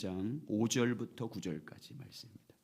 장 5절부터 9절까지 말씀입니다.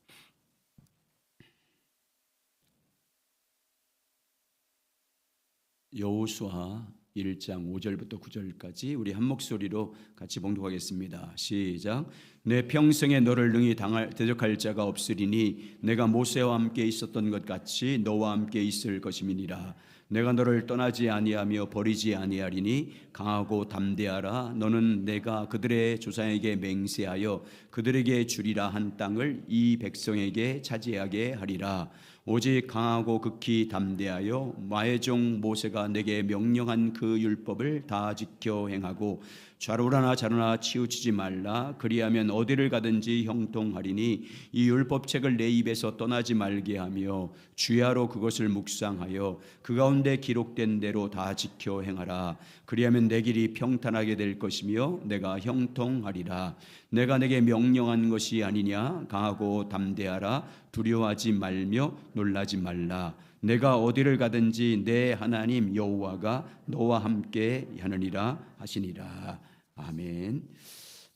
여호수아 1장 5절부터 9절까지 우리 한 목소리로 같이 봉독하겠습니다. 시작. 내 평생에 너를 능히 대적할 자가 없으리니 내가 모세와 함께 있었던 것 같이 너와 함께 있을 것임이니라. 내가 너를 떠나지 아니하며 버리지 아니하리니 강하고 담대하라. 너는 내가 그들의 조상에게 맹세하여 그들에게 주리라 한 땅을 이 백성에게 차지하게 하리라. 오직 강하고 극히 담대하여 나의 종 모세가 내게 명령한 그 율법을 다 지켜 행하고 좌로나 좌로나 치우치지 말라. 그리하면 어디를 가든지 형통하리니 이 율법책을 내 입에서 떠나지 말게 하며 주야로 그것을 묵상하여 그 가운데 기록된 대로 다 지켜 행하라. 그리하면 내 길이 평탄하게 될 것이며 내가 형통하리라. 내가 내게 명령한 것이 아니냐. 강하고 담대하라. 두려워하지 말며 놀라지 말라. 내가 어디를 가든지 내 하나님 여호와가 너와 함께 하느니라 하시니라. 아멘.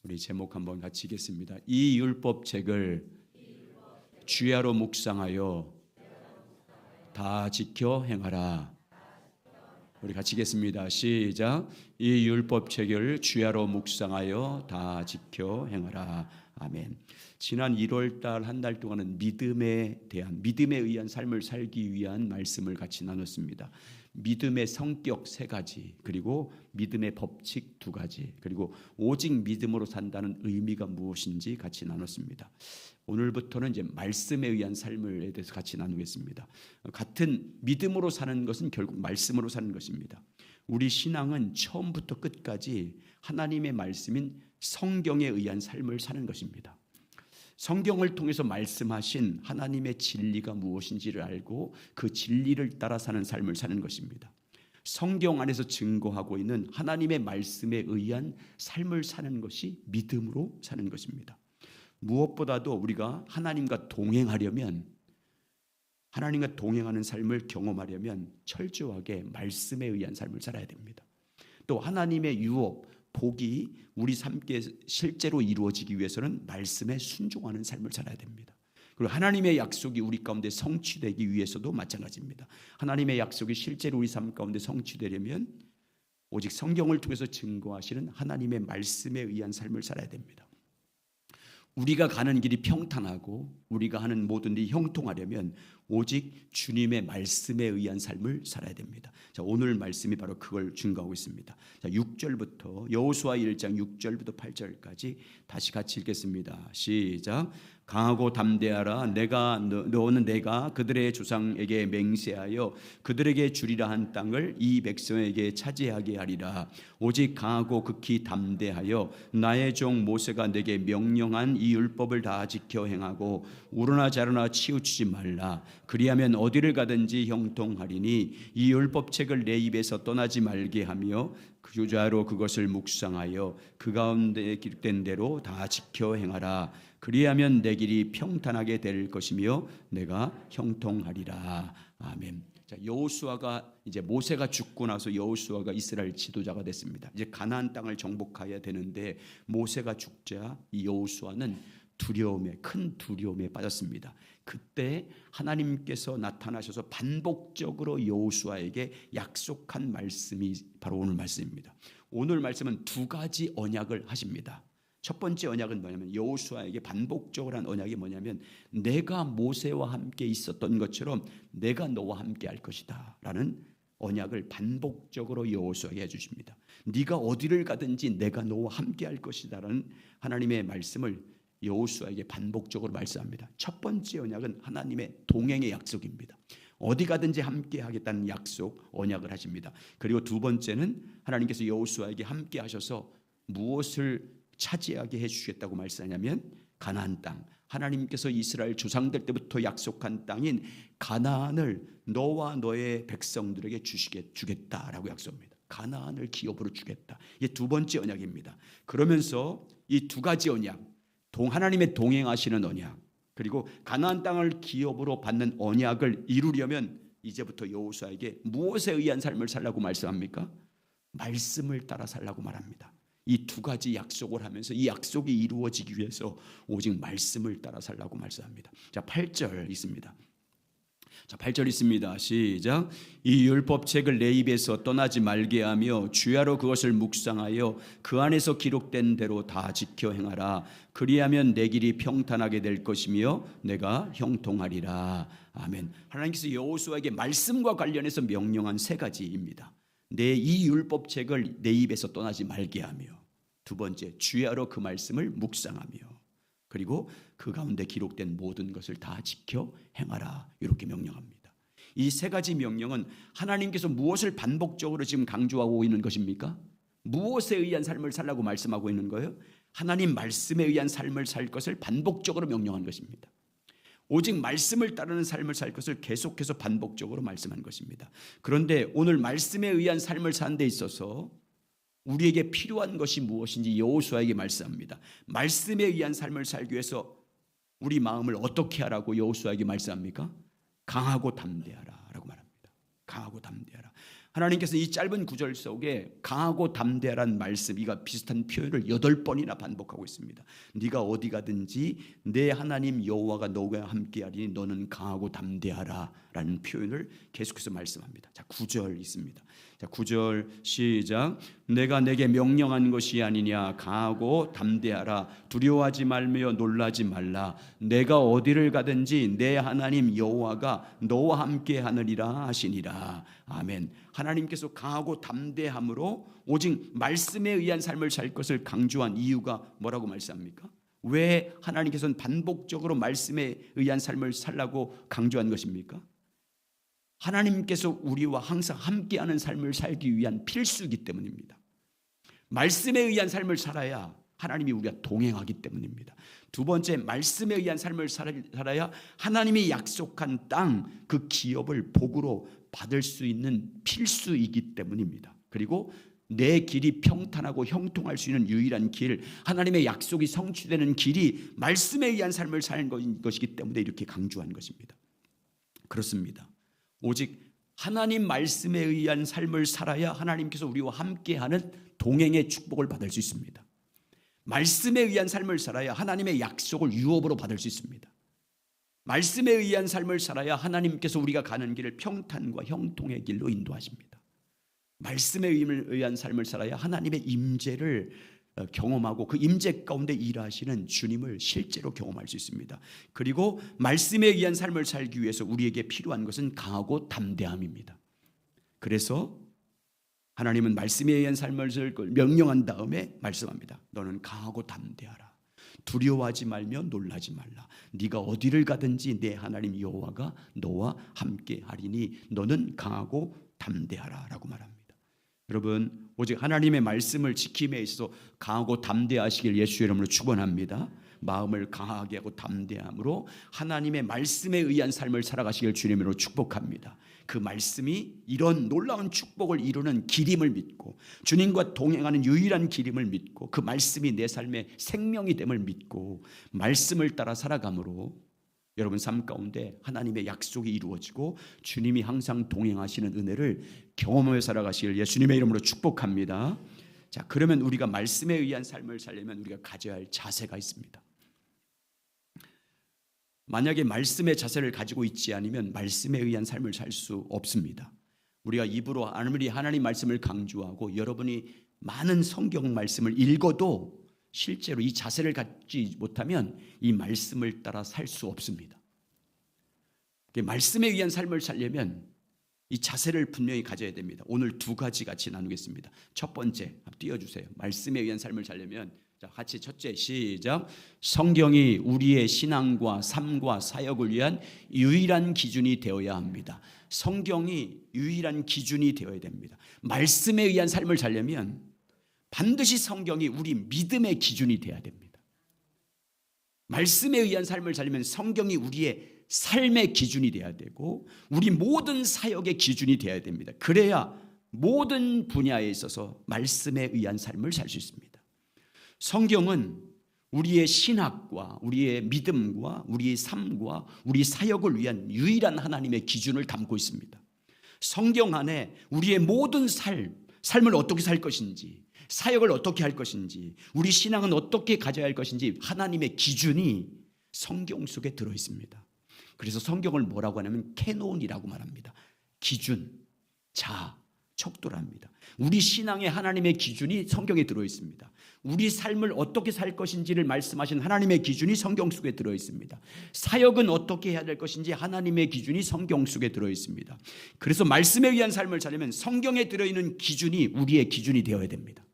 우리 제목 한번 같이 읽겠습니다. 이 율법책을 주야로 묵상하여 다 지켜 행하라. 우리 같이 읽겠습니다. 시작. 이 율법책을 주야로 묵상하여 다 지켜 행하라. 아멘. 지난 1월 달 한 달 동안은 믿음에 의한 삶을 살기 위한 말씀을 같이 나눴습니다. 믿음의 성격 3가지, 그리고 믿음의 법칙 2가지, 그리고 오직 믿음으로 산다는 의미가 무엇인지 같이 나눴습니다. 오늘부터는 이제 말씀에 의한 삶에 대해서 같이 나누겠습니다. 같은 믿음으로 사는 것은 결국 말씀으로 사는 것입니다. 우리 신앙은 처음부터 끝까지 하나님의 말씀인 성경에 의한 삶을 사는 것입니다. 성경을 통해서 말씀하신 하나님의 진리가 무엇인지를 알고 그 진리를 따라 사는 삶을 사는 것입니다. 성경 안에서 증거하고 있는 하나님의 말씀에 의한 삶을 사는 것이 믿음으로 사는 것입니다. 무엇보다도 우리가 하나님과 동행하려면, 하나님과 동행하는 삶을 경험하려면 철저하게 말씀에 의한 삶을 살아야 됩니다. 또 하나님의 유업, 복이 우리 삶께 실제로 이루어지기 위해서는 말씀에 순종하는 삶을 살아야 됩니다. 그리고 하나님의 약속이 우리 가운데 성취되기 위해서도 마찬가지입니다. 하나님의 약속이 실제로 우리 삶 가운데 성취되려면 오직 성경을 통해서 증거하시는 하나님의 말씀에 의한 삶을 살아야 됩니다. 우리가 가는 길이 평탄하고 우리가 하는 모든 일이 형통하려면 오직 주님의 말씀에 의한 삶을 살아야 됩니다. 자, 오늘 말씀이 바로 그걸 증거하고 있습니다. 자, 6절부터 여호수아 1장 6절부터 8절까지 다시 같이 읽겠습니다. 시작. 강하고 담대하라. 너는 내가 그들의 조상에게 맹세하여 그들에게 주리라 한 땅을 이 백성에게 차지하게 하리라. 오직 강하고 극히 담대하여 나의 종 모세가 내게 명령한 이 율법을 다 지켜 행하고 우러나 좌로나 치우치지 말라. 그리하면 어디를 가든지 형통하리니 이 율법책을 내 입에서 떠나지 말게 하며 그 좌로 그것을 묵상하여 그 가운데 기록된 대로 다 지켜 행하라. 그리하면 내 길이 평탄하게 될 것이며 내가 형통하리라. 아멘. 자, 여호수아가 이제 모세가 죽고 나서 여호수아가 이스라엘 지도자가 됐습니다. 이제 가나안 땅을 정복해야 되는데 모세가 죽자 이 여호수아는 큰 두려움에 빠졌습니다. 그때 하나님께서 나타나셔서 반복적으로 여호수아에게 약속한 말씀이 바로 오늘 말씀입니다. 오늘 말씀은 2가지 언약을 하십니다. 첫 번째 언약은 뭐냐면 여호수아에게 반복적으로 한 언약이 뭐냐면 내가 모세와 함께 있었던 것처럼 내가 너와 함께 할 것이다 라는 언약을 반복적으로 여호수아에게 해주십니다. 네가 어디를 가든지 내가 너와 함께 할 것이다 라는 하나님의 말씀을 여호수아에게 반복적으로 말씀합니다. 첫 번째 언약은 하나님의 동행의 약속입니다. 어디 가든지 함께 하겠다는 약속, 언약을 하십니다. 그리고 2번째는 하나님께서 여호수아에게 함께 하셔서 무엇을 차지하게 해주시겠다고 말씀하냐면 가나안 땅, 하나님께서 이스라엘 조상들 때부터 약속한 땅인 가나안을 너와 너의 백성들에게 주겠다라고 약속합니다. 가나안을 기업으로 주겠다. 이게 2번째 언약입니다. 그러면서 이 2가지 언약, 하나님의 동행하시는 언약, 그리고 가나안 땅을 기업으로 받는 언약을 이루려면 이제부터 여호수아에게 무엇에 의한 삶을 살라고 말씀합니까? 말씀을 따라 살라고 말합니다. 이 두 가지 약속을 하면서 이 약속이 이루어지기 위해서 오직 말씀을 따라 살라고 말씀합니다. 자, 8절 있습니다. 자, 8절 있습니다. 시작. 이 율법책을 내 입에서 떠나지 말게 하며 주야로 그것을 묵상하여 그 안에서 기록된 대로 다 지켜 행하라. 그리하면 내 길이 평탄하게 될 것이며 내가 형통하리라. 아멘. 하나님께서 여호수아에게 말씀과 관련해서 명령한 세 가지입니다. 내 이 율법책을 내 입에서 떠나지 말게 하며, 두 번째, 주야로 그 말씀을 묵상하며, 그리고 그 가운데 기록된 모든 것을 다 지켜 행하라. 이렇게 명령합니다. 이 세 가지 명령은 하나님께서 무엇을 반복적으로 지금 강조하고 있는 것입니까? 무엇에 의한 삶을 살라고 말씀하고 있는 거예요? 하나님 말씀에 의한 삶을 살 것을 반복적으로 명령한 것입니다. 오직 말씀을 따르는 삶을 살 것을 계속해서 반복적으로 말씀한 것입니다. 그런데 오늘 말씀에 의한 삶을 사는 데 있어서 우리에게 필요한 것이 무엇인지 여호수아에게 말씀합니다. 말씀에 의한 삶을 살기 위해서 우리 마음을 어떻게 하라고 여호수아에게 말씀합니까? 강하고 담대하라 라고 말합니다. 강하고 담대하라. 하나님께서 이 짧은 구절 속에 강하고 담대하라는 말씀, 이가 비슷한 표현을 8번이나 반복하고 있습니다. 네가 어디 가든지 내 하나님 여호와가 너와 함께하리니 너는 강하고 담대하라 라는 표현을 계속해서 말씀합니다. 자, 9절 있습니다. 자, 9절 시작. 내가 내게 명령한 것이 아니냐. 강하고 담대하라. 두려워하지 말며 놀라지 말라. 내가 어디를 가든지 내 하나님 여호와가 너와 함께 하느니라 하시니라. 아멘. 하나님께서 강하고 담대함으로 오직 말씀에 의한 삶을 살 것을 강조한 이유가 뭐라고 말씀합니까? 왜 하나님께서는 반복적으로 말씀에 의한 삶을 살라고 강조한 것입니까? 하나님께서 우리와 항상 함께하는 삶을 살기 위한 필수이기 때문입니다. 말씀에 의한 삶을 살아야 하나님이 우리와 동행하기 때문입니다. 두 번째, 말씀에 의한 삶을 살아야 하나님이 약속한 땅, 그 기업을 복으로 받을 수 있는 필수이기 때문입니다. 그리고 내 길이 평탄하고 형통할 수 있는 유일한 길, 하나님의 약속이 성취되는 길이 말씀에 의한 삶을 사는 것이기 때문에 이렇게 강조한 것입니다. 그렇습니다. 오직 하나님 말씀에 의한 삶을 살아야 하나님께서 우리와 함께하는 동행의 축복을 받을 수 있습니다. 말씀에 의한 삶을 살아야 하나님의 약속을 유업으로 받을 수 있습니다. 말씀에 의한 삶을 살아야 하나님께서 우리가 가는 길을 평탄과 형통의 길로 인도하십니다. 말씀에 의한 삶을 살아야 하나님의 임재를 경험하고 그 임재 가운데 일하시는 주님을 실제로 경험할 수 있습니다. 그리고 말씀에 의한 삶을 살기 위해서 우리에게 필요한 것은 강하고 담대함입니다. 그래서 하나님은 말씀에 의한 삶을 명령한 다음에 말씀합니다. 너는 강하고 담대하라. 두려워하지 말며 놀라지 말라. 네가 어디를 가든지 내 하나님 여호와가 너와 함께 하리니 너는 강하고 담대하라 라고 말합니다. 여러분, 오직 하나님의 말씀을 지킴에 있어서 강하고 담대하시길 예수의 이름으로 축원합니다. 마음을 강하게 하고 담대함으로 하나님의 말씀에 의한 삶을 살아가시길 주님으로 축복합니다. 그 말씀이 이런 놀라운 축복을 이루는 길임을 믿고 주님과 동행하는 유일한 길임을 믿고 그 말씀이 내 삶의 생명이 됨을 믿고 말씀을 따라 살아감으로 여러분 삶 가운데 하나님의 약속이 이루어지고 주님이 항상 동행하시는 은혜를 경험하며 살아가시길 예수님의 이름으로 축복합니다. 자, 그러면 우리가 말씀에 의한 삶을 살려면 우리가 가져야 할 자세가 있습니다. 만약에 말씀의 자세를 가지고 있지 않으면 말씀에 의한 삶을 살 수 없습니다. 우리가 입으로 아무리 하나님 말씀을 강조하고 여러분이 많은 성경 말씀을 읽어도 실제로 이 자세를 갖지 못하면 이 말씀을 따라 살 수 없습니다. 말씀에 의한 삶을 살려면 이 자세를 분명히 가져야 됩니다. 오늘 두 가지 같이 나누겠습니다. 첫 번째, 띄워주세요. 말씀에 의한 삶을 살려면 자, 같이 첫째 시작. 성경이 우리의 신앙과 삶과 사역을 위한 유일한 기준이 되어야 합니다. 성경이 유일한 기준이 되어야 됩니다. 말씀에 의한 삶을 살려면 반드시 성경이 우리 믿음의 기준이 되어야 됩니다. 말씀에 의한 삶을 살려면 성경이 우리의 삶의 기준이 되어야 되고 우리 모든 사역의 기준이 되어야 됩니다. 그래야 모든 분야에 있어서 말씀에 의한 삶을 살 수 있습니다. 성경은 우리의 신학과 우리의 믿음과 우리의 삶과 우리 사역을 위한 유일한 하나님의 기준을 담고 있습니다. 성경 안에 우리의 모든 삶, 삶을 어떻게 살 것인지, 사역을 어떻게 할 것인지, 우리 신앙은 어떻게 가져야 할 것인지 하나님의 기준이 성경 속에 들어 있습니다. 그래서 성경을 뭐라고 하냐면 캐논이라고 말합니다. 기준, 자, 척도랍니다. 우리 신앙의 하나님의 기준이 성경에 들어 있습니다. 우리 삶을 어떻게 살 것인지를 말씀하신 하나님의 기준이 성경 속에 들어 있습니다. 사역은 어떻게 해야 될 것인지 하나님의 기준이 성경 속에 들어 있습니다. 그래서 말씀에 의한 삶을 살려면 성경에 들어있는 기준이 우리의 기준이 되어야 됩니다.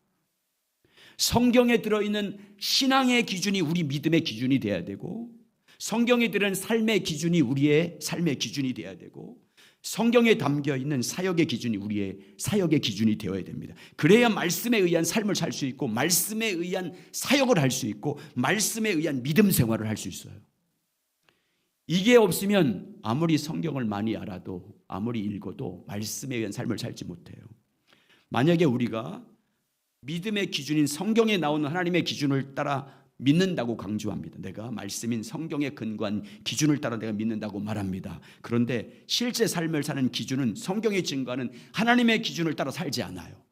성경에 들어있는 신앙의 기준이 우리 믿음의 기준이 되어야 되고, 성경에 들어있는 삶의 기준이 우리의 삶의 기준이 되어야 되고, 성경에 담겨있는 사역의 기준이 우리의 사역의 기준이 되어야 됩니다. 그래야 말씀에 의한 삶을 살 수 있고, 말씀에 의한 사역을 할 수 있고, 말씀에 의한 믿음 생활을 할 수 있어요. 이게 없으면 아무리 성경을 많이 알아도, 아무리 읽어도 말씀에 의한 삶을 살지 못해요. 만약에 우리가 믿음의 기준인 성경에 나오는 하나님의 기준을 따라 믿는다고 강조합니다. 내가 말씀인 성경에 근거한 기준을 따라 내가 믿는다고 말합니다. 그런데 실제 삶을 사는 기준은 성경에 증거하는 하나님의 기준을 따라 살지 않아요.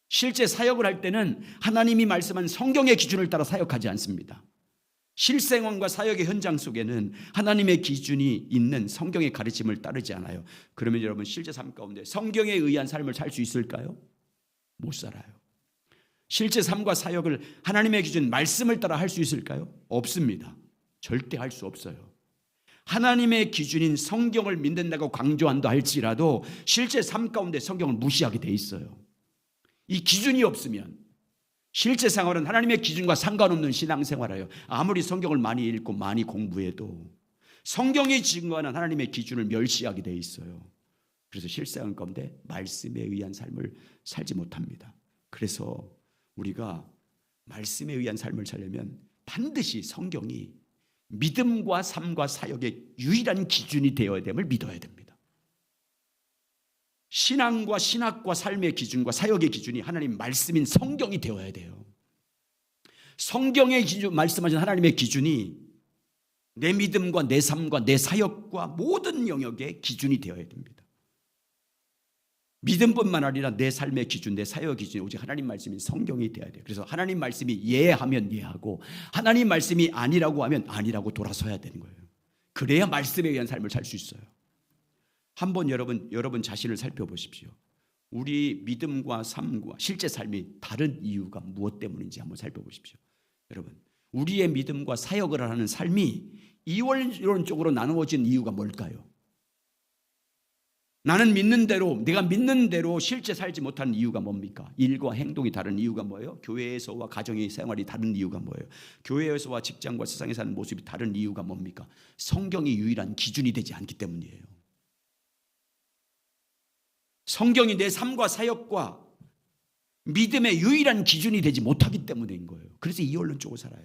실제 사역을 할 때는 하나님이 말씀한 성경의 기준을 따라 사역하지 않습니다. 실생활과 사역의 현장 속에는 하나님의 기준이 있는 성경의 가르침을 따르지 않아요. 그러면 여러분 실제 삶 가운데 성경에 의한 삶을 살 수 있을까요? 못 살아요. 실제 삶과 사역을 하나님의 기준 말씀을 따라 할 수 있을까요? 없습니다. 절대 할 수 없어요. 하나님의 기준인 성경을 믿는다고 강조한다 할지라도 실제 삶 가운데 성경을 무시하게 돼 있어요. 이 기준이 없으면 실제 생활은 하나님의 기준과 상관없는 신앙생활이에요. 아무리 성경을 많이 읽고 많이 공부해도 성경이 증거하는 하나님의 기준을 멸시하게 돼 있어요. 그래서 실생활 가운데 말씀에 의한 삶을 살지 못합니다. 그래서 우리가 말씀에 의한 삶을 살려면 반드시 성경이 믿음과 삶과 사역의 유일한 기준이 되어야 됨을 믿어야 됩니다. 신앙과 신학과 삶의 기준과 사역의 기준이 하나님 말씀인 성경이 되어야 돼요. 성경의 기준, 말씀하신 하나님의 기준이 내 믿음과 내 삶과 내 사역과 모든 영역의 기준이 되어야 됩니다. 믿음뿐만 아니라 내 삶의 기준, 내 사역의 기준이 오직 하나님 말씀인 성경이 되어야 돼요. 그래서 하나님 말씀이 예하면 예하고 하나님 말씀이 아니라고 하면 아니라고 돌아서야 되는 거예요. 그래야 말씀에 의한 삶을 살 수 있어요. 한번 여러분 자신을 살펴보십시오. 우리 믿음과 삶과 실제 삶이 다른 이유가 무엇 때문인지 한번 살펴보십시오. 여러분, 우리의 믿음과 사역을 하는 삶이 이원론적으로 나누어진 이유가 뭘까요? 나는 믿는 대로, 내가 믿는 대로 실제 살지 못하는 이유가 뭡니까? 일과 행동이 다른 이유가 뭐예요? 교회에서와 가정의 생활이 다른 이유가 뭐예요? 교회에서와 직장과 세상에 사는 모습이 다른 이유가 뭡니까? 성경이 유일한 기준이 되지 않기 때문이에요. 성경이 내 삶과 사역과 믿음의 유일한 기준이 되지 못하기 때문인 거예요. 그래서 이원론적으로 살아요.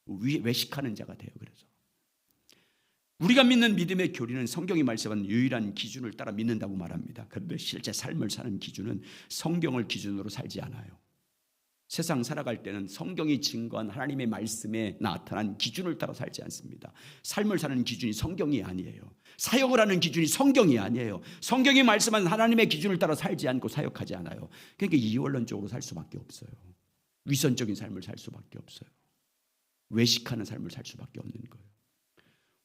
외식하는 자가 돼요. 그래서 우리가 믿는 믿음의 교리는 성경이 말씀한 유일한 기준을 따라 믿는다고 말합니다. 그런데 실제 삶을 사는 기준은 성경을 기준으로 살지 않아요. 세상 살아갈 때는 성경이 증거한 하나님의 말씀에 나타난 기준을 따라 살지 않습니다. 삶을 사는 기준이 성경이 아니에요. 사역을 하는 기준이 성경이 아니에요. 성경이 말씀한 하나님의 기준을 따라 살지 않고 사역하지 않아요. 그러니까 이원론적으로 살 수밖에 없어요. 위선적인 삶을 살 수밖에 없어요. 외식하는 삶을 살 수밖에 없는 거예요.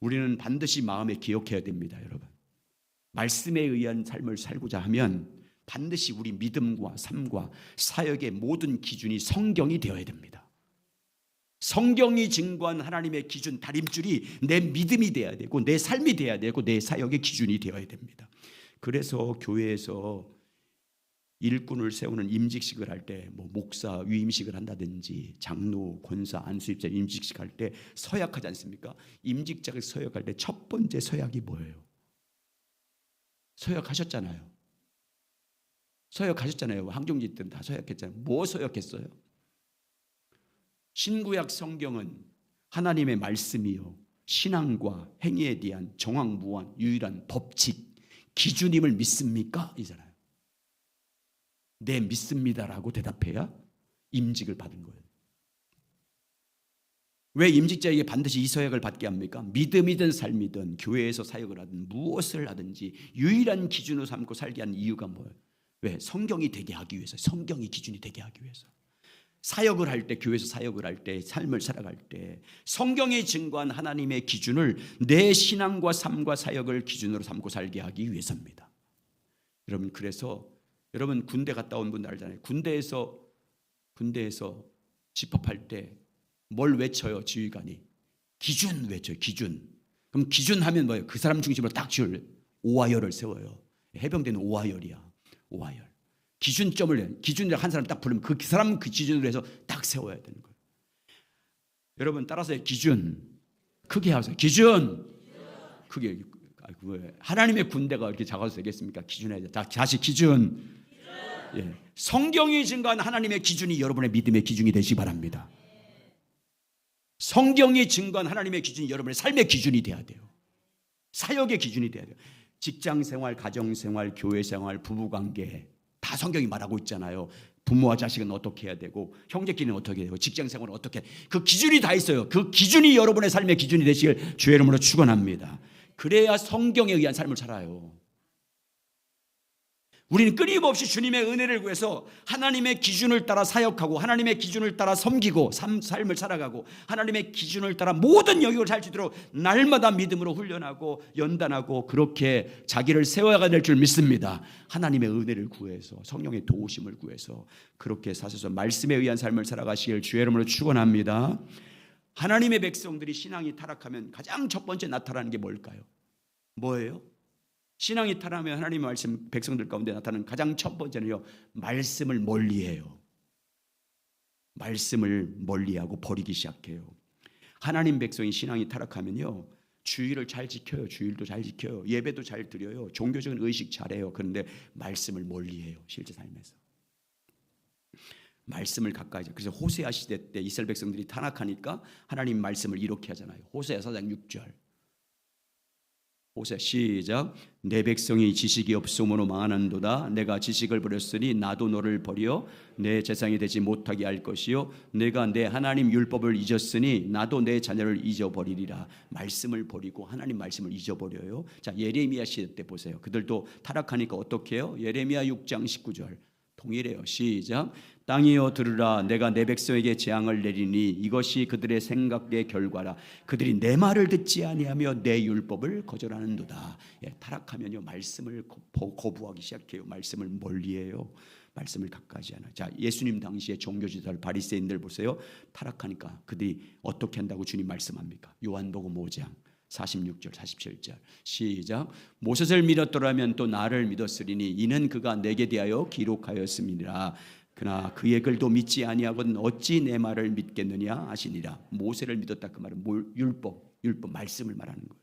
우리는 반드시 마음에 기억해야 됩니다, 여러분. 말씀에 의한 삶을 살고자 하면 반드시 우리 믿음과 삶과 사역의 모든 기준이 성경이 되어야 됩니다. 성경이 증거한 하나님의 기준, 다림줄이 내 믿음이 되어야 되고 내 삶이 되어야 되고 내 사역의 기준이 되어야 됩니다. 그래서 교회에서 일꾼을 세우는 임직식을 할 때 목사 위임식을 한다든지 장로, 권사, 안수입자 임직식 할 때 서약하지 않습니까? 임직자가 서약할 때 첫 번째 서약이 뭐예요? 서약하셨잖아요. 서약하셨잖아요. 황종지 때는 다 서약했잖아요. 뭐 서약했어요? 신구약 성경은 하나님의 말씀이요 신앙과 행위에 대한 정황무한 유일한 법칙, 기준임을 믿습니까? 이잖아요. 네, 믿습니다라고 대답해야 임직을 받은 거예요. 왜 임직자에게 반드시 이 서약을 받게 합니까? 믿음이든 삶이든 교회에서 사역을 하든 무엇을 하든지 유일한 기준으로 삼고 살게 하는 이유가 뭐예요? 왜? 성경이 되게 하기 위해서, 성경이 기준이 되게 하기 위해서. 사역을 할 때, 교회에서 사역을 할 때, 삶을 살아갈 때 성경이 증거한 하나님의 기준을 내 신앙과 삶과 사역을 기준으로 삼고 살게 하기 위해서입니다. 여러분, 그래서 여러분 군대 갔다 온 분들 알잖아요. 군대에서 집합할 때 뭘 외쳐요? 지휘관이 기준 외쳐요. 기준. 그럼 기준 하면 뭐예요? 그 사람 중심으로 딱 지을 오하열을 세워요. 해병대는 오하열이야. 오하열. 기준을 한 사람 딱 부르면 그 사람 그 기준으로 해서 딱 세워야 되는 거예요. 여러분 따라서 기준 크게 하세요. 기준 크게. 하나님의 군대가 이렇게 작아서 되겠습니까? 기준해야 돼. 다시 기준. 예. 성경이 증거한 하나님의 기준이 여러분의 믿음의 기준이 되시기 바랍니다. 성경이 증거한 하나님의 기준이 여러분의 삶의 기준이 돼야 돼요. 사역의 기준이 돼야 돼요. 직장생활, 가정생활, 교회생활, 부부관계 다 성경이 말하고 있잖아요. 부모와 자식은 어떻게 해야 되고 형제끼리는 어떻게 해야 되고 직장생활은 어떻게, 그 기준이 다 있어요. 그 기준이 여러분의 삶의 기준이 되시길 주의 이름으로 축원합니다. 그래야 성경에 의한 삶을 살아요. 우리는 끊임없이 주님의 은혜를 구해서 하나님의 기준을 따라 사역하고 하나님의 기준을 따라 섬기고 삶을 살아가고 하나님의 기준을 따라 모든 영역을 잘 수 있도록 날마다 믿음으로 훈련하고 연단하고 그렇게 자기를 세워야 될 줄 믿습니다. 하나님의 은혜를 구해서 성령의 도우심을 구해서 그렇게 사셔서 말씀에 의한 삶을 살아가시길 주의 이름으로 축원합니다. 하나님의 백성들이 신앙이 타락하면 가장 첫 번째 나타나는 게 뭘까요? 뭐예요? 신앙이 타락하면 하나님의 말씀 백성들 가운데 나타나는 가장 첫 번째는요, 말씀을 멀리해요. 말씀을 멀리하고 버리기 시작해요. 하나님 백성이 신앙이 타락하면요, 주일을 잘 지켜요. 주일도 잘 지켜요. 예배도 잘 드려요. 종교적인 의식 잘해요. 그런데 말씀을 멀리해요. 실제 삶에서. 말씀을 가까이. 그래서 호세아 시대 때 이스라엘 백성들이 타락하니까 하나님 말씀을 이렇게 하잖아요. 호세아 4장 6절. 호세아 시작. 내 백성이 지식이 없음으로 망하는도다. 내가 지식을 버렸으니 나도 너를 버려 내 재상이 되지 못하게 할 것이요 내가 내 하나님 율법을 잊었으니 나도 내 자녀를 잊어버리리라. 말씀을 버리고 하나님 말씀을 잊어버려요. 자, 예레미야 시대 때 보세요. 그들도 타락하니까 어떻게 해요? 예레미야 6장 19절 동일해요. 시작. 땅이여 들으라. 내가 내 백성에게 재앙을 내리니 이것이 그들의 생각의 결과라. 그들이 내 말을 듣지 아니하며 내 율법을 거절하는도다. 예, 타락하면요 말씀을 거부하기 시작해요. 말씀을 멀리해요. 말씀을 가까이 하나. 자, 예수님 당시에 종교지도자 바리새인들 보세요. 타락하니까 그들이 어떻게 한다고 주님 말씀합니까? 요한복음 5장 46절 47절 시작. 모세를 믿었더라면 또 나를 믿었으리니 이는 그가 내게 대하여 기록하였음이니라. 그러나 그의 글도 믿지 아니하거든 어찌 내 말을 믿겠느냐 하시니라. 모세를 믿었다 그 말은 율법 말씀을 말하는 거예요.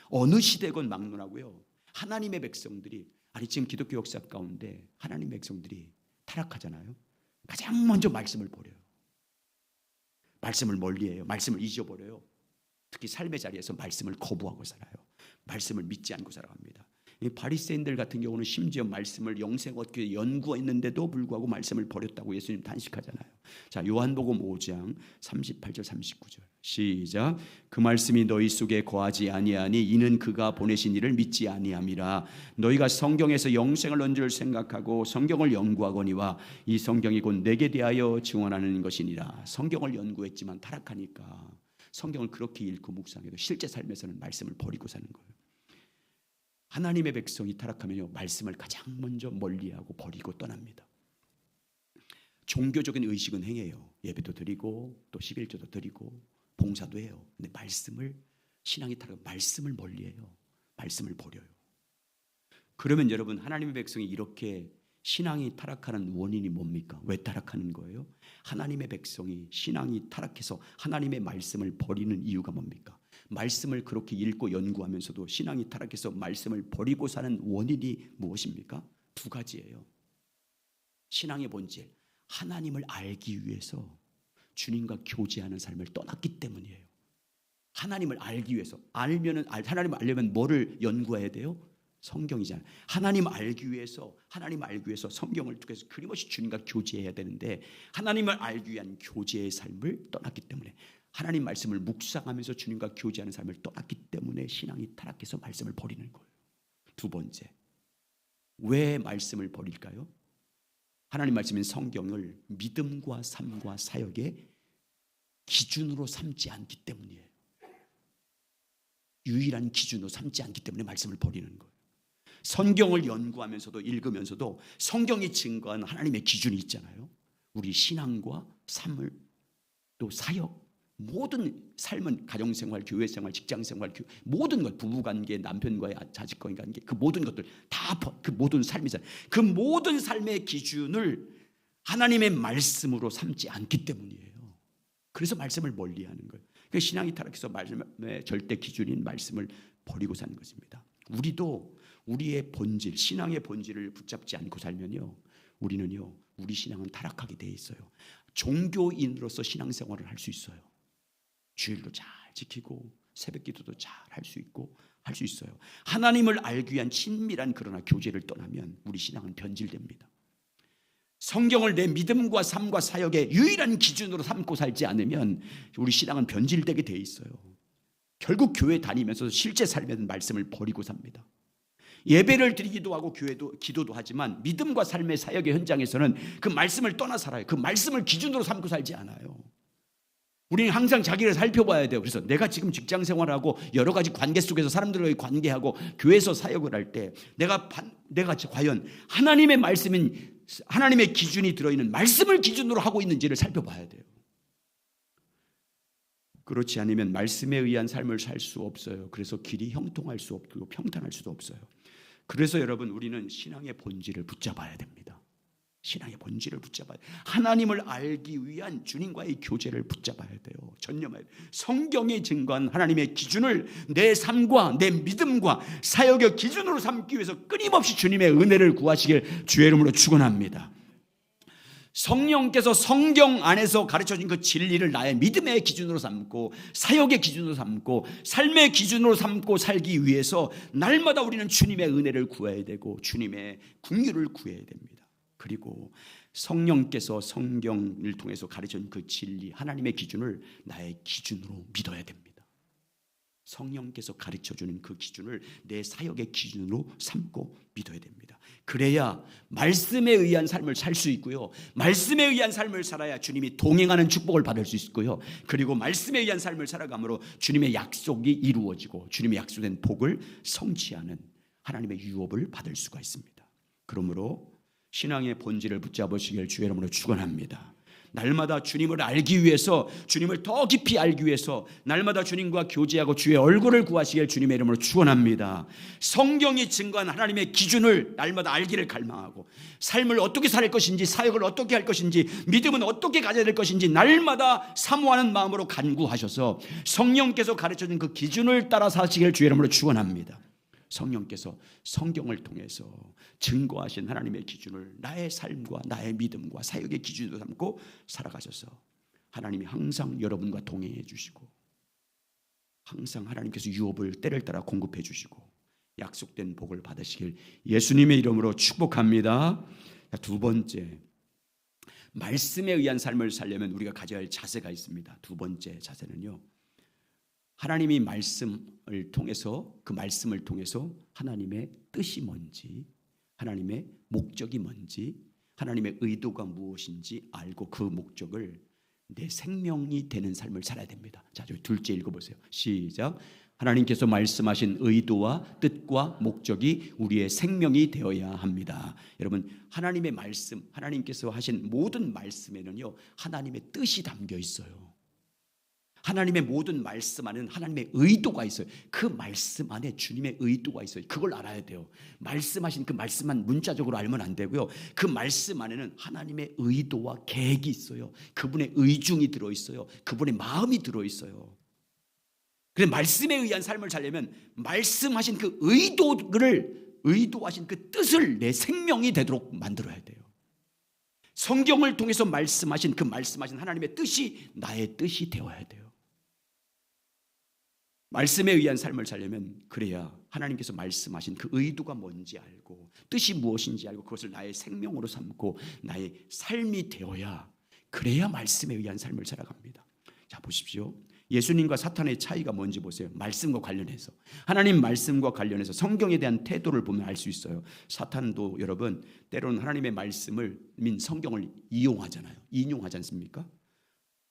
어느 시대건 막론하고요. 하나님의 백성들이 지금 기독교 역사 가운데 하나님의 백성들이 타락하잖아요. 가장 먼저 말씀을 버려요. 말씀을 멀리해요. 말씀을 잊어버려요. 특히 삶의 자리에서 말씀을 거부하고 살아요. 말씀을 믿지 않고 살아갑니다. 이 바리새인들 같은 경우는 심지어 말씀을 영생 얻기 연구했는데도 불구하고 말씀을 버렸다고 예수님 단식하잖아요. 자, 요한복음 5장 38절 39절 시작. 그 말씀이 너희 속에 거하지 아니하니 이는 그가 보내신 이를 믿지 아니함이라. 너희가 성경에서 영생을 얻는 줄 생각하고 성경을 연구하거니와 이 성경이 곧 내게 대하여 증언하는 것이니라. 성경을 연구했지만 타락하니까 성경을 그렇게 읽고 묵상해도 실제 삶에서는 말씀을 버리고 사는 거예요. 하나님의 백성이 타락하면요 말씀을 가장 먼저 멀리하고 버리고 떠납니다. 종교적인 의식은 행해요. 예배도 드리고 또 11조도 드리고 봉사도 해요. 근데 말씀을, 신앙이 타락하면 말씀을 멀리해요. 말씀을 버려요. 그러면 여러분 하나님의 백성이 이렇게 신앙이 타락하는 원인이 뭡니까? 왜 타락하는 거예요? 하나님의 백성이 신앙이 타락해서 하나님의 말씀을 버리는 이유가 뭡니까? 말씀을 그렇게 읽고 연구하면서도 신앙이 타락해서 말씀을 버리고 사는 원인이 무엇입니까? 두 가지예요. 신앙의 본질, 하나님을 알기 위해서 주님과 교제하는 삶을 떠났기 때문이에요. 하나님을 알기 위해서, 하나님을 알려면 뭐를 연구해야 돼요? 성경이잖아요. 하나님 알기 위해서 성경을 통해서 끊임없이 주님과 교제해야 되는데 하나님을 알기 위한 교제의 삶을 떠났기 때문에, 하나님 말씀을 묵상하면서 주님과 교제하는 삶을 떠났기 때문에 신앙이 타락해서 말씀을 버리는 거예요. 두 번째, 왜 말씀을 버릴까요? 하나님 말씀인 성경을 믿음과 삶과 사역의 기준으로 삼지 않기 때문이에요. 유일한 기준으로 삼지 않기 때문에 말씀을 버리는 거예요. 성경을 연구하면서도 읽으면서도 성경이 증거한 하나님의 기준이 있잖아요. 우리 신앙과 삶을, 또 사역, 모든 삶은 가정생활, 교회생활, 직장생활, 모든 것, 부부관계, 남편과의 자식과의 관계, 그 모든 것들 다 그 모든 삶이잖아요. 그 모든 삶의 기준을 하나님의 말씀으로 삼지 않기 때문이에요. 그래서 말씀을 멀리하는 거예요. 신앙이 타락해서 말씀의 절대 기준인 말씀을 버리고 사는 것입니다. 우리도 우리의 본질, 신앙의 본질을 붙잡지 않고 살면요, 우리는요, 우리 신앙은 타락하게 돼 있어요. 종교인으로서 신앙생활을 할 수 있어요. 주일도 잘 지키고 새벽기도도 잘 할 수 있고 할 수 있어요. 하나님을 알기 위한 친밀한 그러나 교제를 떠나면 우리 신앙은 변질됩니다. 성경을 내 믿음과 삶과 사역의 유일한 기준으로 삼고 살지 않으면 우리 신앙은 변질되게 돼 있어요. 결국 교회 다니면서 실제 삶에는 말씀을 버리고 삽니다. 예배를 드리기도 하고 기도도 하지만 믿음과 삶의 사역의 현장에서는 그 말씀을 떠나 살아요. 그 말씀을 기준으로 삼고 살지 않아요. 우리는 항상 자기를 살펴봐야 돼요. 그래서 내가 지금 직장 생활하고 여러 가지 관계 속에서 사람들과의 관계하고 교회에서 사역을 할 때 내가 과연 하나님의 말씀인, 하나님의 기준이 들어있는 말씀을 기준으로 하고 있는지를 살펴봐야 돼요. 그렇지 않으면 말씀에 의한 삶을 살 수 없어요. 그래서 길이 형통할 수 없고 평탄할 수도 없어요. 그래서 여러분, 우리는 신앙의 본질을 붙잡아야 됩니다. 신앙의 본질을 붙잡아야 돼요. 하나님을 알기 위한 주님과의 교제를 붙잡아야 돼요. 전념해야 돼요. 성경에 증거한 하나님의 기준을 내 삶과 내 믿음과 사역의 기준으로 삼기 위해서 끊임없이 주님의 은혜를 구하시길 주의 이름으로 축원합니다. 성령께서 성경 안에서 가르쳐준 그 진리를 나의 믿음의 기준으로 삼고 사역의 기준으로 삼고 삶의 기준으로 삼고 살기 위해서 날마다 우리는 주님의 은혜를 구해야 되고 주님의 긍휼을 구해야 됩니다. 그리고 성령께서 성경을 통해서 가르쳐준 그 진리, 하나님의 기준을 나의 기준으로 믿어야 됩니다. 성령께서 가르쳐주는 그 기준을 내 사역의 기준으로 삼고 믿어야 됩니다. 그래야 말씀에 의한 삶을 살 수 있고요, 말씀에 의한 삶을 살아야 주님이 동행하는 축복을 받을 수 있고요, 그리고 말씀에 의한 삶을 살아감으로 주님의 약속이 이루어지고 주님의 약속된 복을 성취하는 하나님의 유업을 받을 수가 있습니다. 그러므로 신앙의 본질을 붙잡으시길 주의 이름으로 축원합니다. 날마다 주님을 알기 위해서, 주님을 더 깊이 알기 위해서 날마다 주님과 교제하고 주의 얼굴을 구하시길 주님의 이름으로 축원합니다. 성경이 증거한 하나님의 기준을 날마다 알기를 갈망하고 삶을 어떻게 살 것인지, 사역을 어떻게 할 것인지, 믿음은 어떻게 가져야 될 것인지 날마다 사모하는 마음으로 간구하셔서 성령께서 가르쳐준 그 기준을 따라 사시길 주의 이름으로 축원합니다. 성령께서 성경을 통해서 증거하신 하나님의 기준을 나의 삶과 나의 믿음과 사역의 기준으로 삼고 살아가셔서 하나님이 항상 여러분과 동행해 주시고 항상 하나님께서 유업을 때를 따라 공급해 주시고 약속된 복을 받으시길 예수님의 이름으로 축복합니다. 두 번째, 말씀에 의한 삶을 살려면 우리가 가져야 할 자세가 있습니다. 두 번째 자세는요, 하나님이 말씀을 통해서, 그 말씀을 통해서 하나님의 뜻이 뭔지, 하나님의 목적이 뭔지, 하나님의 의도가 무엇인지 알고 그 목적을 내 생명이 되는 삶을 살아야 됩니다. 자, 둘째 읽어보세요. 시작. 하나님께서 말씀하신 의도와 뜻과 목적이 우리의 생명이 되어야 합니다. 여러분, 하나님의 말씀, 하나님께서 하신 모든 말씀에는요, 하나님의 뜻이 담겨 있어요. 하나님의 모든 말씀 안에는 하나님의 의도가 있어요. 그 말씀 안에 주님의 의도가 있어요. 그걸 알아야 돼요. 말씀하신 그 말씀만 문자적으로 알면 안 되고요, 그 말씀 안에는 하나님의 의도와 계획이 있어요. 그분의 의중이 들어있어요. 그분의 마음이 들어있어요. 그래서 말씀에 의한 삶을 살려면 말씀하신 그 의도하신 그 뜻을 내 생명이 되도록 만들어야 돼요. 성경을 통해서 말씀하신 그 말씀하신 하나님의 뜻이 나의 뜻이 되어야 돼요. 말씀에 의한 삶을 살려면 그래야 하나님께서 말씀하신 그 의도가 뭔지 알고 뜻이 무엇인지 알고 그것을 나의 생명으로 삼고 나의 삶이 되어야, 그래야 말씀에 의한 삶을 살아갑니다. 자, 보십시오. 예수님과 사탄의 차이가 뭔지 보세요. 말씀과 관련해서, 하나님 말씀과 관련해서 성경에 대한 태도를 보면 알 수 있어요. 사탄도 여러분 때로는 하나님의 말씀을 성경을 이용하잖아요. 인용하지 않습니까?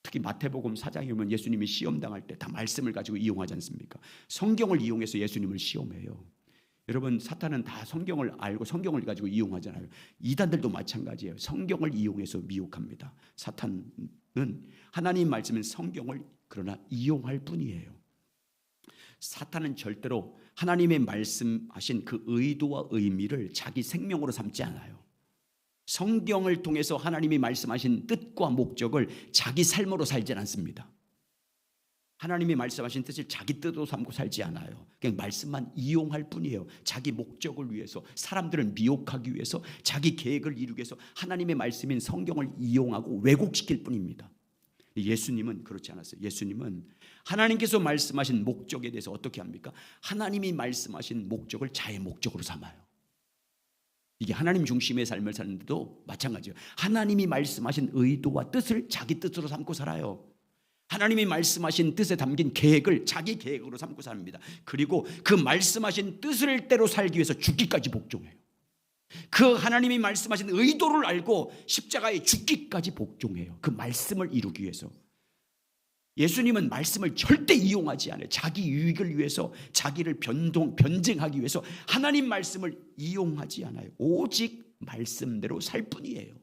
특히 마태복음 4장에 보면 예수님이 시험당할 때 다 말씀을 가지고 이용하지 않습니까? 성경을 이용해서 예수님을 시험해요. 여러분 사탄은 다 성경을 알고 성경을 가지고 이용하잖아요. 이단들도 마찬가지예요. 성경을 이용해서 미혹합니다. 사탄은 하나님 말씀은 성경을 그러나 이용할 뿐이에요. 사탄은 절대로 하나님의 말씀하신 그 의도와 의미를 자기 생명으로 삼지 않아요. 성경을 통해서 하나님이 말씀하신 뜻과 목적을 자기 삶으로 살지 않습니다. 하나님이 말씀하신 뜻을 자기 뜻으로 삼고 살지 않아요. 그냥 말씀만 이용할 뿐이에요. 자기 목적을 위해서, 사람들을 미혹하기 위해서, 자기 계획을 이루기 위해서 하나님의 말씀인 성경을 이용하고 왜곡시킬 뿐입니다. 예수님은 그렇지 않았어요. 예수님은 하나님께서 말씀하신 목적에 대해서 어떻게 합니까? 하나님이 말씀하신 목적을 자의 목적으로 삼아요. 이게 하나님 중심의 삶을 사는데도 마찬가지예요. 하나님이 말씀하신 의도와 뜻을 자기 뜻으로 삼고 살아요. 하나님이 말씀하신 뜻에 담긴 계획을 자기 계획으로 삼고 삽니다. 그리고 그 말씀하신 뜻을 대로 살기 위해서 죽기까지 복종해요. 그 하나님이 말씀하신 의도를 알고 십자가에 죽기까지 복종해요. 그 말씀을 이루기 위해서. 예수님은 말씀을 절대 이용하지 않아요. 자기 유익을 위해서, 자기를 변증하기 위해서 하나님 말씀을 이용하지 않아요. 오직 말씀대로 살 뿐이에요.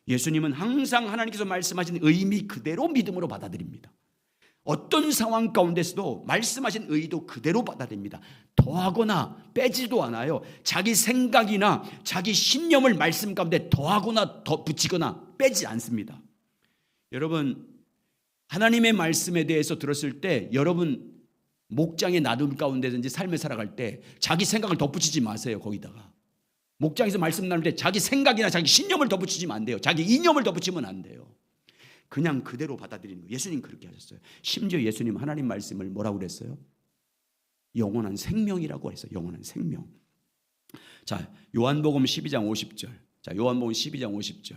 예수님은 항상 하나님께서 말씀하신 의미 그대로 믿음으로 받아들입니다. 어떤 상황 가운데서도 말씀하신 의도 그대로 받아들입니다. 더하거나 빼지도 않아요. 자기 생각이나 자기 신념을 말씀 가운데 더하거나 더 붙이거나 빼지 않습니다. 여러분 하나님의 말씀에 대해서 들었을 때 여러분 목장의 나눔 가운데든지 삶을 살아갈 때 자기 생각을 덧붙이지 마세요. 거기다가 목장에서 말씀 나눌 때 자기 생각이나 자기 신념을 덧붙이면 안 돼요. 자기 이념을 덧붙이면 안 돼요. 그냥 그대로 받아들이는 거예요. 예수님 그렇게 하셨어요. 심지어 예수님 하나님 말씀을 뭐라고 그랬어요? 영원한 생명이라고 했어요. 영원한 생명. 자, 요한복음 12장 50절. 자, 요한복음 12장 50절.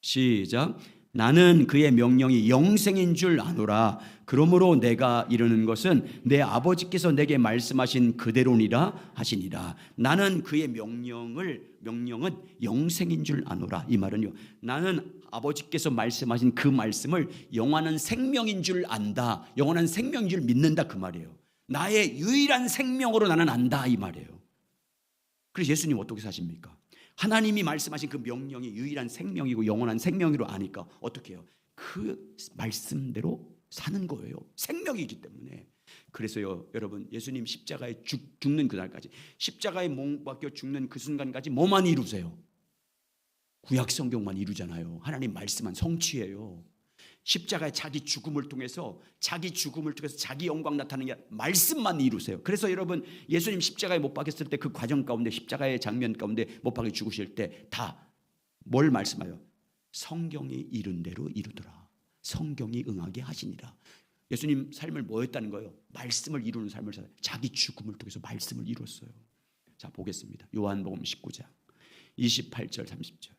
시작. 나는 그의 명령이 영생인 줄 아노라. 그러므로 내가 이르는 것은 내 아버지께서 내게 말씀하신 그대로니라 하시니라. 나는 그의 명령은 영생인 줄 아노라. 이 말은요, 나는 아버지께서 말씀하신 그 말씀을 영원한 생명인 줄 안다. 영원한 생명인 줄 믿는다. 그 말이에요. 나의 유일한 생명으로 나는 안다. 이 말이에요. 그래서 예수님 어떻게 사십니까? 하나님이 말씀하신 그 명령이 유일한 생명이고 영원한 생명으로 아니까 어떻게 해요? 그 말씀대로 사는 거예요. 생명이기 때문에. 그래서요 여러분 예수님 십자가에 죽는 그날까지, 십자가에 못 박혀 죽는 그 순간까지 뭐만 이루세요? 구약 성경만 이루잖아요. 하나님 말씀만 성취해요. 십자가의 자기 죽음을 통해서 자기 영광 나타나는 게 말씀만 이루세요. 그래서 여러분 예수님 십자가에 못 박혔을 때 그 과정 가운데, 십자가의 장면 가운데 못 박혀 죽으실 때 다 뭘 말씀하여? 성경이 이룬 대로 이루더라. 성경이 응하게 하시니라. 예수님 삶을 뭐였다는 거예요? 말씀을 이루는 삶을 살아요. 자기 죽음을 통해서 말씀을 이뤘어요. 자 보겠습니다. 요한복음 19장 28절 30절.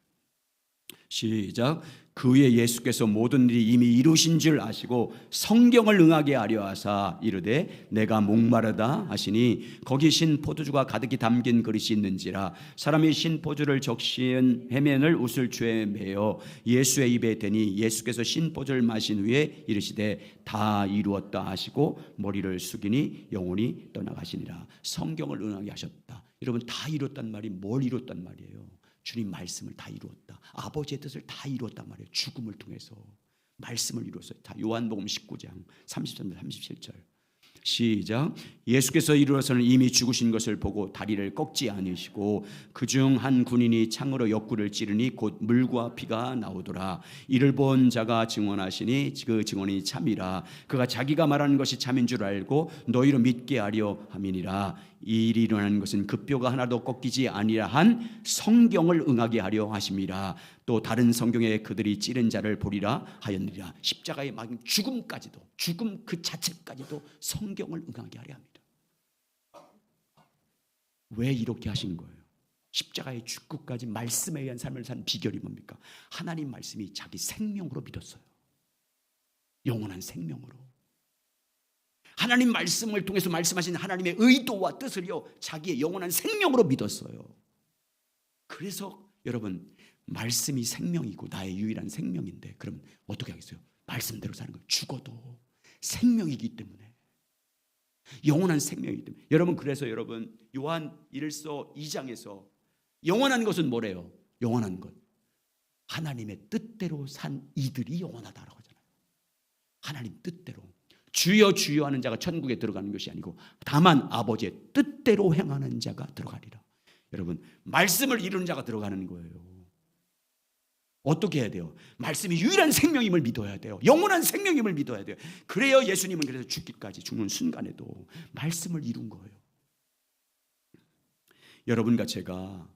시작. 그 후에 예수께서 모든 일이 이미 이루신 줄 아시고 성경을 응하게 하려 하사 이르되 내가 목마르다 하시니 거기 신 포도주가 가득히 담긴 그릇이 있는지라. 사람이 신 포도주를 적시은 해면을 웃을 주에 매어 예수의 입에 대니 예수께서 신 포도주를 마신 후에 이르시되 다 이루었다 하시고 머리를 숙이니 영혼이 떠나가시니라. 성경을 응하게 하셨다. 여러분 다 이뤘단 말이 뭘 이뤘단 말이에요? 주님 말씀을 다 이루었다. 아버지의 뜻을 다 이루었단 말이에요. 죽음을 통해서 말씀을 이루었어요. 다 요한복음 19장 33절 37절. 시작. 예수께서 이르러서는 이미 죽으신 것을 보고 다리를 꺾지 않으시고 그중 한 군인이 창으로 옆구리를 찌르니 곧 물과 피가 나오더라. 이를 본 자가 증언하시니 그 증언이 참이라. 그가 자기가 말하는 것이 참인 줄 알고 너희로 믿게 하려 함이니라. 이 일이 일어나는 것은 그 뼈가 하나도 꺾이지 아니라 한 성경을 응하게 하려 하심이라. 또 다른 성경에 그들이 찌른 자를 보리라 하였느니라. 십자가의 막 죽음까지도, 죽음 그 자체까지도 성경을 응하게 하려 합니다. 왜 이렇게 하신 거예요? 십자가의 죽음까지 말씀에 의한 삶을 사는 비결이 뭡니까? 하나님 말씀이 자기 생명으로 믿었어요. 영원한 생명으로. 하나님 말씀을 통해서 말씀하신 하나님의 의도와 뜻을요 자기의 영원한 생명으로 믿었어요. 그래서 여러분 말씀이 생명이고 나의 유일한 생명인데 그럼 어떻게 하겠어요? 말씀대로 사는 거예요. 죽어도 생명이기 때문에, 영원한 생명이기 때문에. 여러분 그래서 여러분 요한 1서 2장에서 영원한 것은 뭐래요? 영원한 것, 하나님의 뜻대로 산 이들이 영원하다라고 하잖아요. 하나님 뜻대로. 주여 주여 하는 자가 천국에 들어가는 것이 아니고 다만 아버지의 뜻대로 행하는 자가 들어가리라. 여러분 말씀을 이루는 자가 들어가는 거예요. 어떻게 해야 돼요? 말씀이 유일한 생명임을 믿어야 돼요. 영원한 생명임을 믿어야 돼요. 그래야 예수님은 그래서 죽기까지, 죽는 순간에도 말씀을 이룬 거예요. 여러분과 제가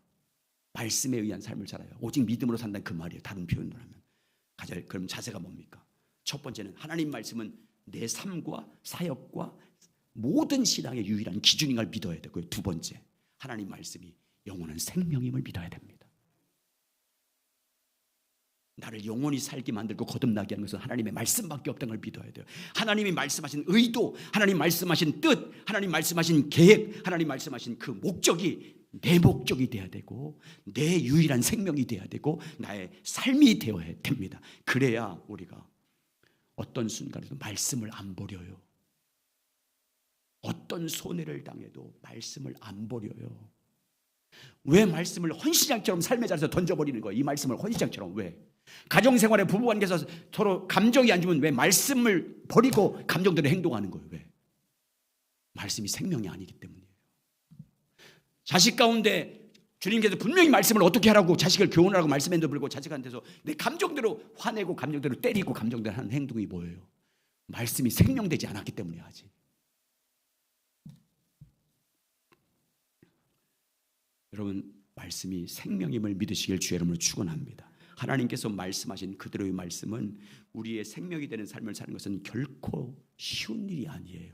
말씀에 의한 삶을 살아요. 오직 믿음으로 산다는 그 말이에요. 다른 표현으로 하면. 그럼 자세가 뭡니까? 첫 번째는 하나님 말씀은 내 삶과 사역과 모든 신앙의 유일한 기준인 걸 믿어야 되고요. 두 번째, 하나님 말씀이 영원한 생명임을 믿어야 됩니다. 나를 영원히 살게 만들고 거듭나게 하는 것은 하나님의 말씀밖에 없다는 걸 믿어야 돼요. 하나님이 말씀하신 의도, 하나님 말씀하신 뜻, 하나님 말씀하신 계획, 하나님 말씀하신 그 목적이 내 목적이 돼야 되고 내 유일한 생명이 돼야 되고 나의 삶이 되어야 됩니다. 그래야 우리가 어떤 순간에도 말씀을 안 버려요. 어떤 손해를 당해도 말씀을 안 버려요. 왜 말씀을 헌신장처럼 삶의 자리에서 던져버리는 거예요? 이 말씀을 헌신장처럼 왜? 가정생활에 부부관계에서 서로 감정이 안 좋으면 왜 말씀을 버리고 감정대로 행동하는 거예요? 왜? 말씀이 생명이 아니기 때문이에요. 자식 가운데 주님께서 분명히 말씀을 어떻게 하라고 자식을 교훈하라고 말씀했는데 불구하고 자식한테서 내 감정대로 화내고 감정대로 때리고 감정대로 하는 행동이 뭐예요? 말씀이 생명되지 않았기 때문에 하지. 여러분 말씀이 생명임을 믿으시길 주의 이름으로 축원합니다. 하나님께서 말씀하신 그대로의 말씀은 우리의 생명이 되는 삶을 사는 것은 결코 쉬운 일이 아니에요.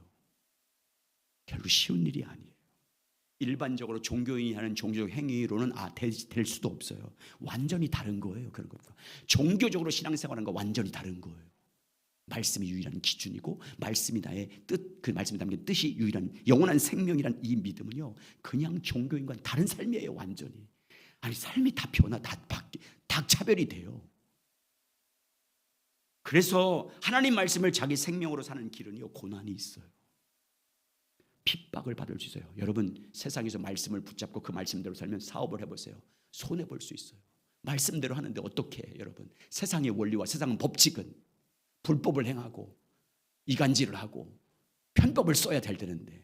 결코 쉬운 일이 아니에요. 일반적으로 종교인이 하는 종교적 행위로는 될 수도 없어요. 완전히 다른 거예요. 그런 것과 종교적으로 신앙생활하는 거 완전히 다른 거예요. 말씀이 유일한 기준이고 말씀이 나의 뜻, 그 말씀에 담긴 뜻이 유일한 영원한 생명이란 이 믿음은요 그냥 종교인과는 다른 삶이에요. 완전히. 아니 삶이 다 변화, 다 차별이 돼요. 그래서 하나님 말씀을 자기 생명으로 사는 길은요 고난이 있어요. 핍박을 받을 수 있어요. 여러분 세상에서 말씀을 붙잡고 그 말씀대로 살면 사업을 해보세요. 손해볼 수 있어요. 말씀대로 하는데 어떻게 해요? 여러분 세상의 원리와 세상의 법칙은 불법을 행하고 이간질을 하고 편법을 써야 될 때는데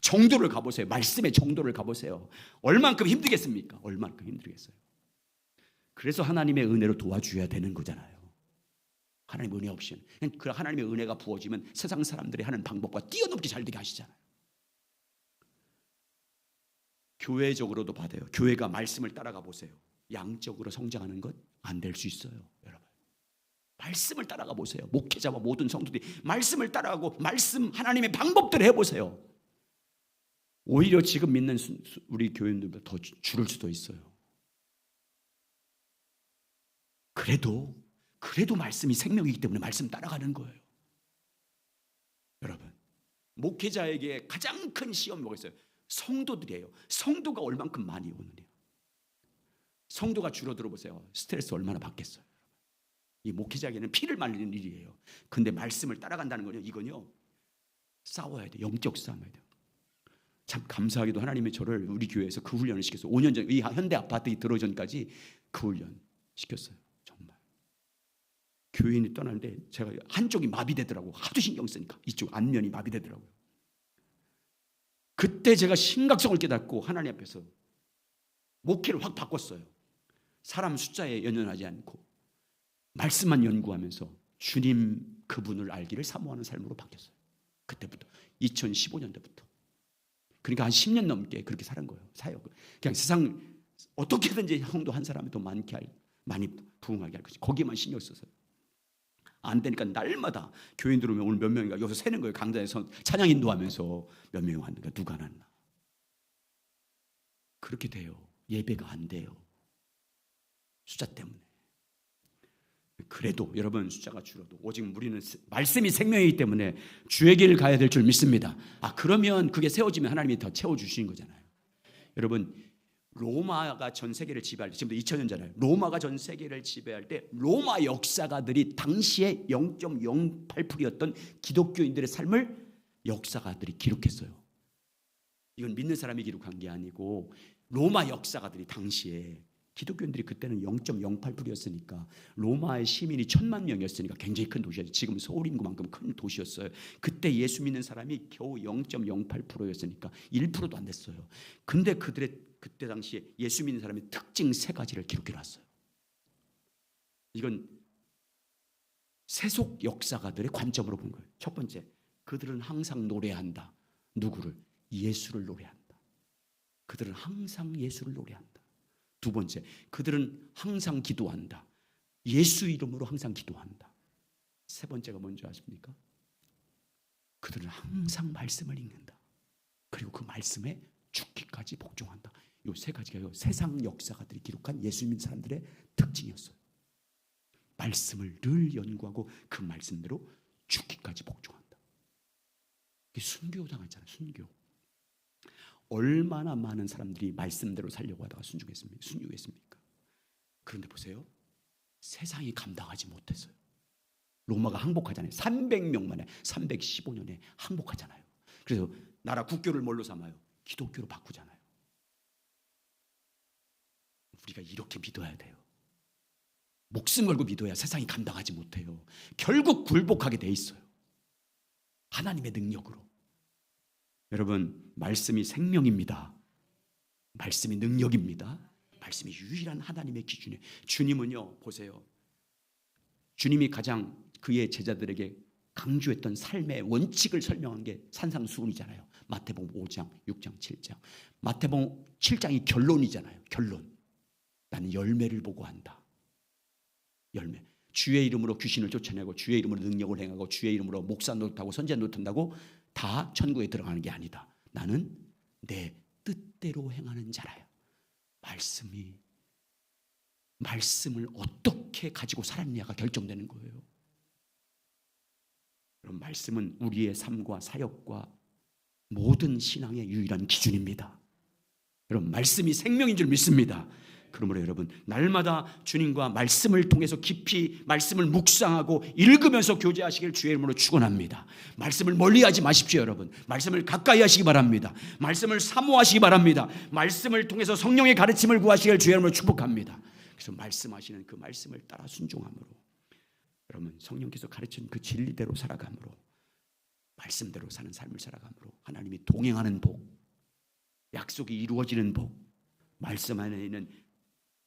정도를 가보세요. 말씀의 정도를 가보세요. 얼만큼 힘들겠습니까? 얼만큼 힘들겠어요. 그래서 하나님의 은혜로 도와줘야 되는 거잖아요. 하나님의 은혜 없이는. 그 하나님의 은혜가 부어지면 세상 사람들이 하는 방법과 뛰어넘게 잘 되게 하시잖아요. 교회적으로도 받아요. 교회가 말씀을 따라가 보세요. 양적으로 성장하는 것 안 될 수 있어요. 여러분 말씀을 따라가 보세요. 목회자와 모든 성도들이 말씀을 따라가고 말씀 하나님의 방법대로 해보세요. 오히려 지금 믿는 우리 교인들보다 더 줄을 수도 있어요. 그래도 말씀이 생명이기 때문에 말씀 따라가는 거예요. 여러분 목회자에게 가장 큰 시험이 뭐가 있어요? 성도들이에요. 성도가 얼만큼 많이 오느냐. 성도가 줄어들어 보세요. 스트레스 얼마나 받겠어요. 이 목회자에게는 피를 말리는 일이에요. 근데 말씀을 따라간다는 거요 이건요 싸워야 돼. 영적 싸움해야 돼요. 참 감사하게도 하나님이 저를 우리 교회에서 그 훈련을 시켰어요. 5년 전 이 현대 아파트 들어오기 전까지 그 훈련 시켰어요. 정말 교인이 떠나는데 제가 한쪽이 마비되더라고. 하도 신경 쓰니까 이쪽 안면이 마비되더라고요. 그때 제가 심각성을 깨닫고 하나님 앞에서 목회를 확 바꿨어요. 사람 숫자에 연연하지 않고 말씀만 연구하면서 주님 그분을 알기를 사모하는 삶으로 바뀌었어요. 그때부터 2015년도부터. 그러니까 한 10년 넘게 그렇게 살은 거예요. 사역을. 그냥 세상 어떻게든지 성도 한 사람이 더 많이 부흥하게 할 것이 거기에만 신경 썼어요. 안 되니까 날마다 교인들 오면 오늘 몇 명인가 여기서 세는 거예요. 강단에서 찬양 인도하면서 몇 명이 왔는가 누가 났나. 그렇게 돼요. 예배가 안 돼요. 숫자 때문에. 그래도 여러분 숫자가 줄어도 오직 우리는 말씀이 생명이기 때문에 주의 길 가야 될 줄 믿습니다. 그러면 그게 세워지면 하나님이 더 채워주시는 거잖아요. 여러분 로마가 전 세계를 지배할 때, 지금도 2000년잖아요. 로마가 전 세계를 지배할 때 로마 역사가들이 당시에 0.08%였던 기독교인들의 삶을 역사가들이 기록했어요. 이건 믿는 사람이 기록한 게 아니고 로마 역사가들이 당시에, 기독교인들이 그때는 0.08%였으니까 로마의 시민이 1000만 명이었으니까 굉장히 큰 도시였어요. 지금 서울 인구만큼 큰 도시였어요. 그때 예수 믿는 사람이 겨우 0.08%였으니까 1%도 안 됐어요. 근데 그때 당시에 예수 믿는 사람의 특징 3가지를 기록해 놨어요. 이건 세속 역사가들의 관점으로 본 거예요. 첫 번째, 그들은 항상 노래한다. 누구를? 예수를 노래한다. 그들은 항상 예수를 노래한다. 두 번째, 그들은 항상 기도한다. 예수 이름으로 항상 기도한다. 세 번째가 뭔지 아십니까? 그들은 항상 말씀을 읽는다. 그리고 그 말씀에 죽기까지 복종한다. 이 3가지가 세상 역사가들이 기록한 예수 믿는 사람들의 특징이었어요. 말씀을 늘 연구하고 그 말씀대로 죽기까지 복종한다. 이게 순교 당했잖아요. 순교. 얼마나 많은 사람들이 말씀대로 살려고 하다가 순교했습니까? 그런데 보세요. 세상이 감당하지 못했어요. 로마가 항복하잖아요. 300명 만에 315년에 항복하잖아요. 그래서 나라 국교를 뭘로 삼아요? 기독교로 바꾸잖아요. 우리가 이렇게 믿어야 돼요. 목숨 걸고 믿어야 세상이 감당하지 못해요. 결국 굴복하게 돼 있어요. 하나님의 능력으로. 여러분, 말씀이 생명입니다. 말씀이 능력입니다. 말씀이 유일한 하나님의 기준이에요. 주님은요, 보세요. 주님이 가장 그의 제자들에게 강조했던 삶의 원칙을 설명한 게 산상수훈이잖아요. 마태복음 5장, 6장, 7장. 마태복음 7장이 결론이잖아요. 결론. 나는 열매를 보고 한다. 열매. 주의 이름으로 귀신을 쫓아내고 주의 이름으로 능력을 행하고 주의 이름으로 목사 노릇하고 선지자 노릇한다고 다 천국에 들어가는 게 아니다. 나는 내 뜻대로 행하는 자라요. 말씀을 어떻게 가지고 살았느냐가 결정되는 거예요. 그럼 말씀은 우리의 삶과 사역과 모든 신앙의 유일한 기준입니다. 여러분, 말씀이 생명인 줄 믿습니다. 그러므로 여러분, 날마다 주님과 말씀을 통해서 깊이 말씀을 묵상하고 읽으면서 교제하시길 주의 이름으로 축원합니다. 말씀을 멀리하지 마십시오. 여러분, 말씀을 가까이 하시기 바랍니다. 말씀을 사모하시기 바랍니다. 말씀을 통해서 성령의 가르침을 구하시길 주의 이름으로 축복합니다. 그래서 말씀하시는 그 말씀을 따라 순종함으로, 여러분, 성령께서 가르친 그 진리대로 살아감으로, 말씀대로 사는 삶을 살아감으로 하나님이 동행하는 복, 약속이 이루어지는 복, 말씀 안에 있는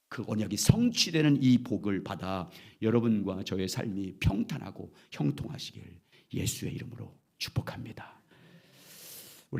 그 언약이 성취되는 이 복을 받아 여러분과 저의 삶이 평탄하고 형통하시길 예수의 이름으로 축복합니다.